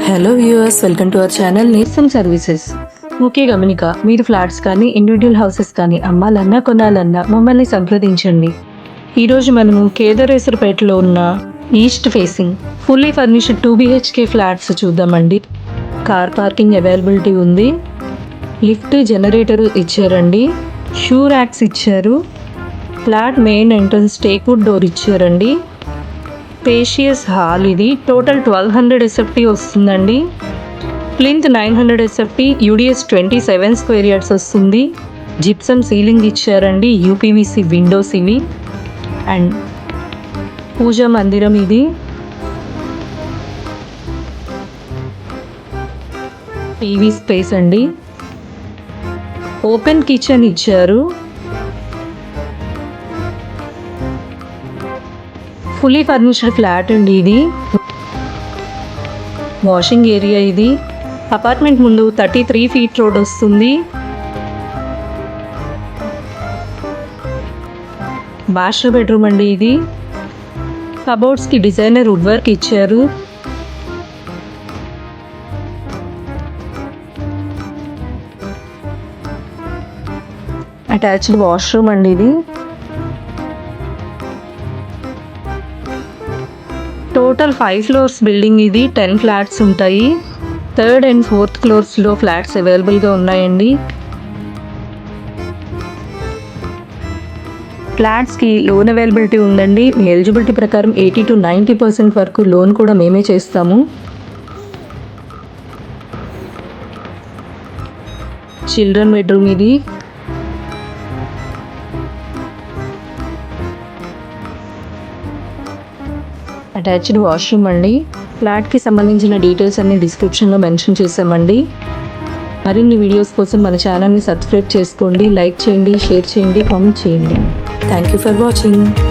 Hello viewers, welcome to our channel నేస్తం services. ముఖ్య గమనిక, మీరు ఫ్లాట్స్ కానీ ఇండివిజువల్ హౌసెస్ కానీ అమ్మాలన్నా కొనాలన్నా మమ్మల్ని సంప్రదించండి. ఈరోజు మనము కేదారేశ్వరపేటలో ఉన్న east facing fully furnished 2 BHK flats చూద్దామండి. కార్ పార్కింగ్ అవైలబిలిటీ ఉంది. లిఫ్ట్, జనరేటర్ ఇచ్చారండి. షూ ర్యాక్స్ ఇచ్చారు. Flat main entrance teakwood door ఇచ్చారండి. స్పేషియస్ హాల్ ఇది. టోటల్ 1200 SFT వస్తుందండి. Plinth 900 SFT, UDS 27 square yards వస్తుంది. జిప్సమ్ సీలింగ్ ఇచ్చారండి. UPVC విండోస్ ఇవి. అండ్ పూజా మందిరం ఇది. టీవీ స్పేస్ అండి. ఓపెన్ కిచెన్ ఇచ్చారు. ఫుల్లీ ఫర్నిష్డ్ ఫ్లాట్ అండి ఇది. వాషింగ్ ఏరియా ఇది. అపార్ట్మెంట్ ముందు 33 feet రోడ్ వస్తుంది. మాస్టర్ బెడ్రూమ్ అండి ఇది. కబోర్డ్స్కి డిజైనర్ వుడ్ వర్క్ ఇచ్చారు. అటాచ్డ్ వాష్రూమ్ అండి ఇది. టోటల్ 5 floors బిల్డింగ్ ఇది. 10 ఫ్లాట్స్ ఉంటాయి. 3rd and 4th floors flats అవైలబుల్గా ఉన్నాయండి. ఫ్లాట్స్కి లోన్ అవైలబిలిటీ ఉందండి. మీ ఎలిజిబిలిటీ ప్రకారం 80 to 90% వరకు లోన్ కూడా మేమే చేస్తాము. చిల్డ్రన్ బెడ్రూమ్ ఇది. అటాచ్డ్ వాష్రూమ్ అండి. ఫ్లాట్కి సంబంధించిన డీటెయిల్స్ అన్ని డిస్క్రిప్షన్లో మెన్షన్ చేసామండి. మరిన్ని వీడియోస్ కోసం మన ఛానల్ని సబ్స్క్రైబ్ చేసుకోండి, లైక్ చేయండి, షేర్ చేయండి, కామెంట్ చేయండి. Thank you for watching.